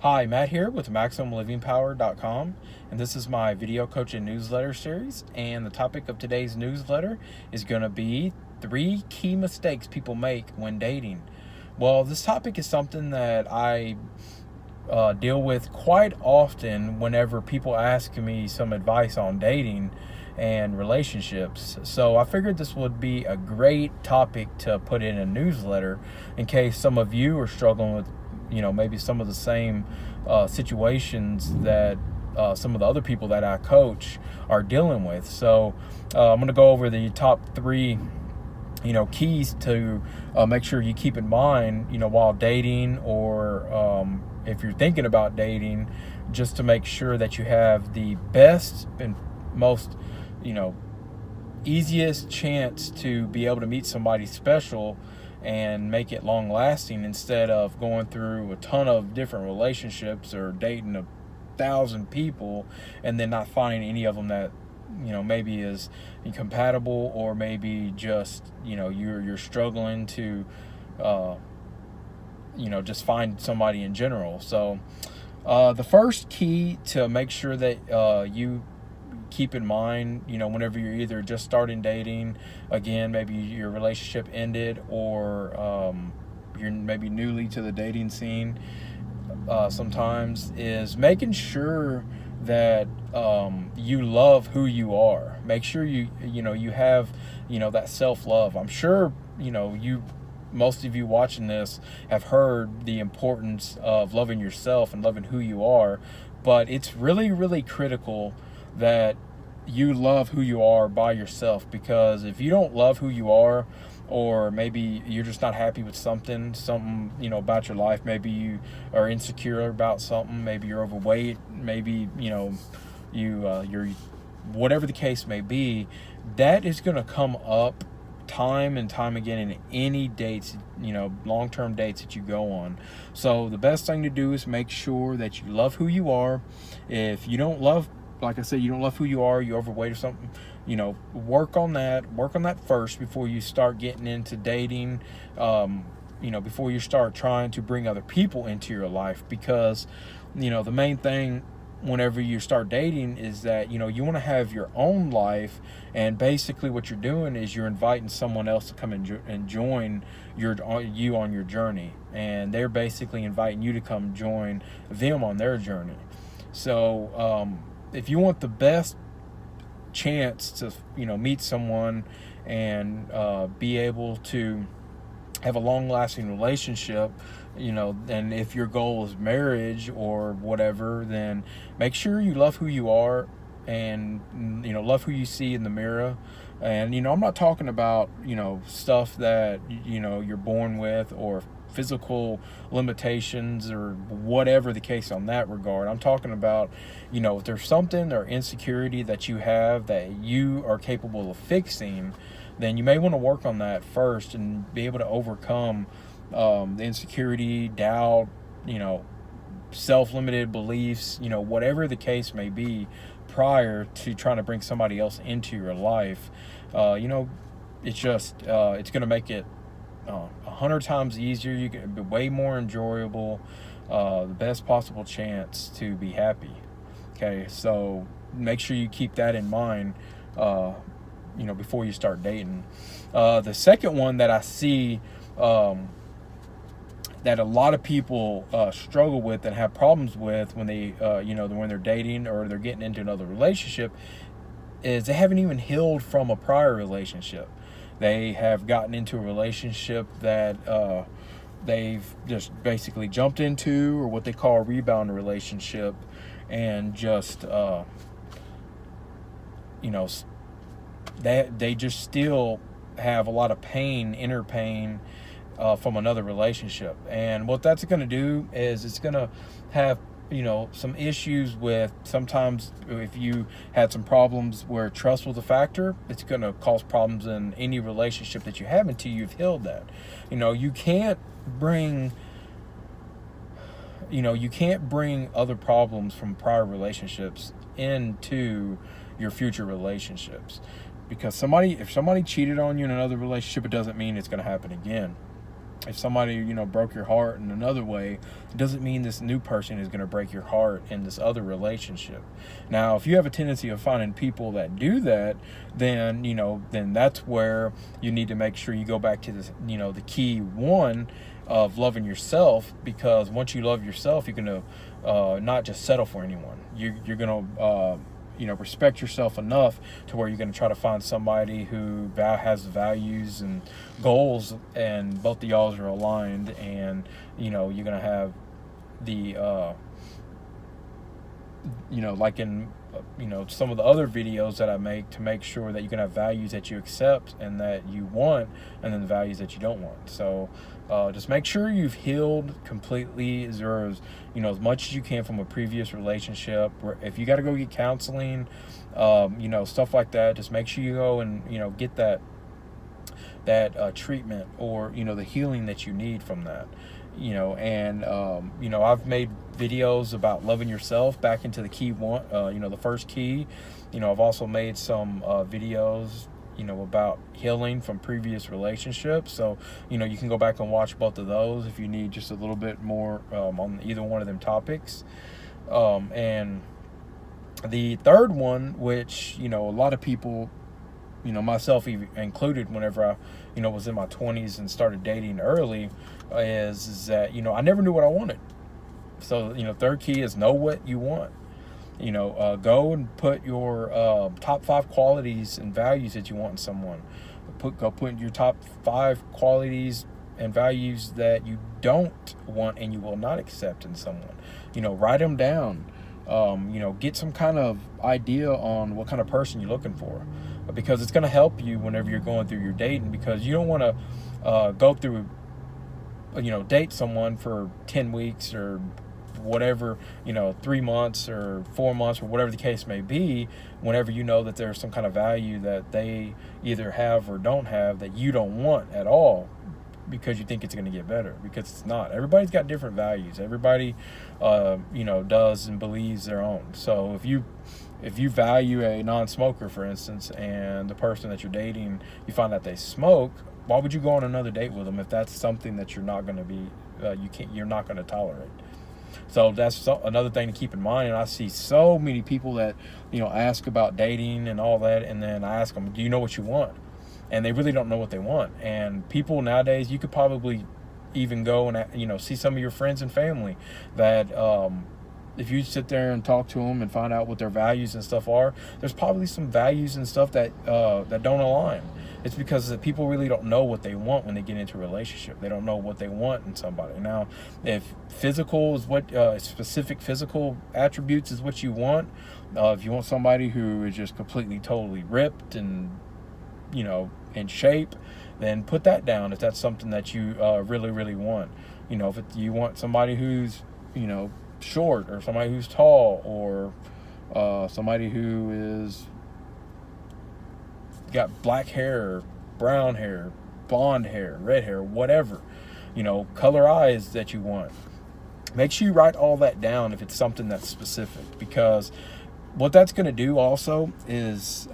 Hi, Matt here with MaximumLivingPower.com, and this is my video coaching newsletter series. And the topic of today's newsletter is going to be 3 key mistakes people make when dating. Well, this topic is something that I deal with quite often whenever people ask me some advice on dating and relationships. So I figured this would be a great topic to put in a newsletter in case some of you are struggling with, maybe some of the same situations that some of the other people that I coach are dealing with. So I'm going to go over the top 3 keys to make sure you keep in mind, while dating, or if you're thinking about dating, just to make sure that you have the best and most, easiest chance to be able to meet somebody special and make it long lasting, instead of going through a ton of different relationships or dating 1,000 people and then not finding any of them that maybe is incompatible, or maybe just you're struggling to just find somebody in general. So the first key to make sure that you keep in mind, whenever you're either just starting dating, again, maybe your relationship ended, or you're maybe newly to the dating scene, sometimes, is making sure that you love who you are. Make sure you have that self-love. I'm sure most of you watching this have heard the importance of loving yourself and loving who you are, but it's really, really critical that you love who you are by yourself. Because if you don't love who you are, or maybe you're just not happy with something about your life, maybe you are insecure about something, maybe you're overweight, maybe you're whatever the case may be, that is going to come up time and time again in any dates, long-term dates that you go on. So the best thing to do is make sure that you love who you are. If you don't love, like I said, you don't love who you are, you're overweight or something, work on that first before you start getting into dating, before you start trying to bring other people into your life. Because the main thing whenever you start dating is that you want to have your own life, and basically what you're doing is you're inviting someone else to come and join you on your journey, and they're basically inviting you to come join them on their journey. So if you want the best chance to meet someone and be able to have a long-lasting relationship, and if your goal is marriage or whatever, then make sure you love who you are, and love who you see in the mirror. And I'm not talking about stuff that you're born with, or physical limitations, or whatever the case on that regard. I'm talking about if there's something or insecurity that you have that you are capable of fixing, then you may want to work on that first and be able to overcome the insecurity, doubt, self-limited beliefs, whatever the case may be, prior to trying to bring somebody else into your life. It's just it's going to make it 100 times easier. You can be way more enjoyable, the best possible chance to be happy. Okay, so make sure you keep that in mind before you start dating. The second one that I see that a lot of people struggle with and have problems with when they when they're dating or they're getting into another relationship, is they haven't even healed from a prior relationship. They have gotten into a relationship that they've just basically jumped into, or what they call a rebound relationship, and just they just still have a lot of pain, inner pain, from another relationship. And what that's going to do is it's going to have some issues with, sometimes if you had some problems where trust was a factor, it's going to cause problems in any relationship that you have until you've healed that. You can't bring other problems from prior relationships into your future relationships. Because if somebody cheated on you in another relationship, it doesn't mean it's going to happen again. if somebody, you know, broke your heart in another way, it doesn't mean this new person is going to break your heart in this other relationship. Now, if you have a tendency of finding people that do that, then, you know, then that's where you need to make sure you go back to this, you know, the key one of loving yourself, because once you love yourself, you're going to not just settle for anyone. You're going to you know, respect yourself enough to where you're going to try to find somebody who has values and goals, and both of y'all are aligned, and, you know, you're going to have the you know, like in you know, some of the other videos that I make, to make sure that you can have values that you accept and that you want, and then the values that you don't want. So just make sure you've healed completely, or you know, as much as you can from a previous relationship. If you got to go get counseling, you know, stuff like that, just make sure you go and, you know, get that treatment, or, you know, the healing that you need from that. You know, and you know, I've made videos about loving yourself back into the key one, you know, the first key. You know, I've also made some videos, you know, about healing from previous relationships. So, you know, you can go back and watch both of those if you need just a little bit more on either one of them topics. And the third one, which, you know, a lot of people, you know, myself even included, whenever I, you know, was in my 20s and started dating early, is that, you know, I never knew what I wanted. So, you know, third key is know what you want. You know, go and put your top 5 qualities and values that you want in someone. Go put your top 5 qualities and values that you don't want and you will not accept in someone. You know, write them down. You know, get some kind of idea on what kind of person you're looking for, because it's going to help you whenever you're going through your dating, because you don't want to go through, you know, date someone for 10 weeks or whatever, you know, 3 months or 4 months or whatever the case may be, whenever you know that there's some kind of value that they either have or don't have that you don't want at all, because you think it's going to get better, because it's not. Everybody's got different values. Everybody, you know, does and believes their own. So if you value a non-smoker, for instance, and the person that you're dating, you find that they smoke, why would you go on another date with them if that's something that you're not going to be, you're not going to tolerate? So that's another thing to keep in mind. And I see so many people that, you know, ask about dating and all that, and then I ask them, do you know what you want? And they really don't know what they want. And people nowadays, you could probably even go and, you know, see some of your friends and family that, if you sit there and talk to them and find out what their values and stuff are, there's probably some values and stuff that that don't align. It's because the people really don't know what they want when they get into a relationship. They don't know what they want in somebody. Now, if physical is what, specific physical attributes is what you want, if you want somebody who is just completely, totally ripped and, you know, in shape, then put that down if that's something that you really, really want. You know, if you want somebody who's, you know, short, or somebody who's tall, or somebody who is got black hair, brown hair, blonde hair, red hair, whatever, you know, color eyes that you want. Make sure you write all that down if it's something that's specific, because what that's going to do also is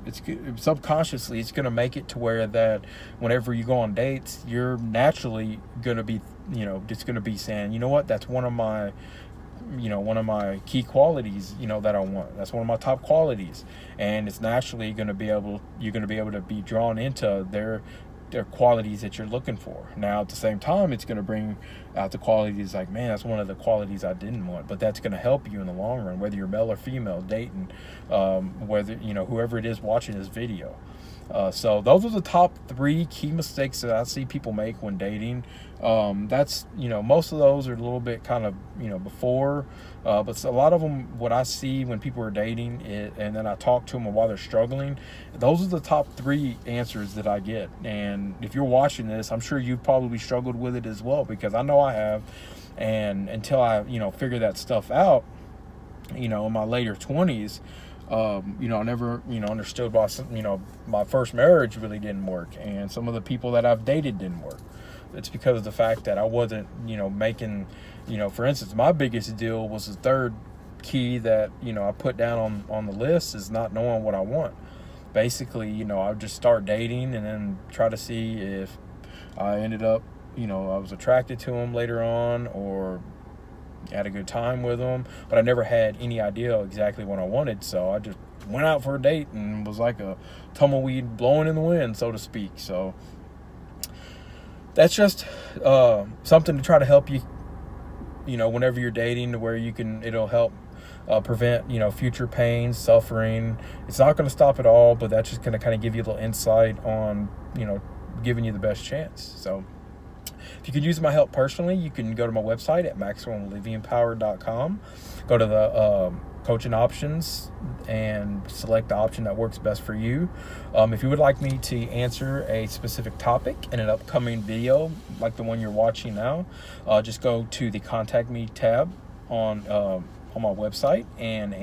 it's subconsciously, it's going to make it to where that whenever you go on dates, you're naturally going to be, you know, just going to be saying, you know what, that's one of my, you know, one of my key qualities, you know, that I want. That's one of my top qualities. And it's naturally going to be able, you're going to be able to be drawn into their qualities that you're looking for. Now, at the same time, it's going to bring out the qualities like, man, that's one of the qualities I didn't want. But that's going to help you in the long run, whether you're male or female dating, whether, you know, whoever it is watching this video. So those are the top 3 key mistakes that I see people make when dating. That's, you know, most of those are a little bit kind of, you know, before, but a lot of them, what I see when people are dating, and then I talk to them while they're struggling, those are the top 3 answers that I get. And if you're watching this, I'm sure you've probably struggled with it as well, because I know I have. And until I, you know, figure that stuff out, you know, in my later 20s, you know, I never, you know, understood why, you know, my first marriage really didn't work, and some of the people that I've dated didn't work. It's because of the fact that I wasn't, you know, making, you know, for instance, my biggest deal was the third key that, you know, I put down on the list, is not knowing what I want. Basically, you know, I would just start dating and then try to see if I ended up I was attracted to them later on, or had a good time with them, but I never had any idea exactly what I wanted. So I just went out for a date and was like a tumbleweed blowing in the wind, so to speak. So that's just something to try to help you, whenever you're dating, to where it'll help prevent, future pain, suffering. It's not going to stop it all, but that's just going to kind of give you a little insight on, giving you the best chance. So if you could use my help personally, you can go to my website at maximumlivingpower.com. Go to the coaching options and select the option that works best for you. If you would like me to answer a specific topic in an upcoming video, like the one you're watching now, just go to the Contact Me tab on my website and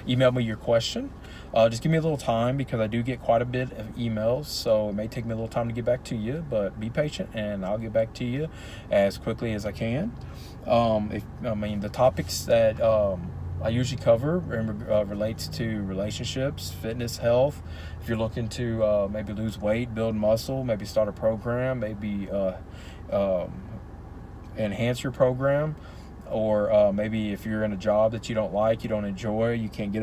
email me your question. Just give me a little time, because I do get quite a bit of emails, so it may take me a little time to get back to you, but be patient and I'll get back to you as quickly as I can. The topics that I usually cover relates to relationships, fitness, health. If you're looking to maybe lose weight, build muscle, maybe start a program, maybe enhance your program, or maybe if you're in a job that you don't like, you don't enjoy, you can't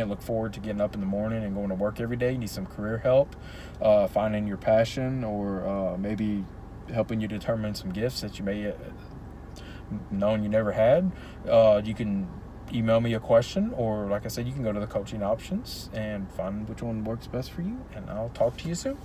look forward to getting up in the morning and going to work every day. You need some career help, finding your passion, or maybe helping you determine some gifts that you may known you never had. You can email me a question, or like I said, you can go to the coaching options and find which one works best for you, and I'll talk to you soon.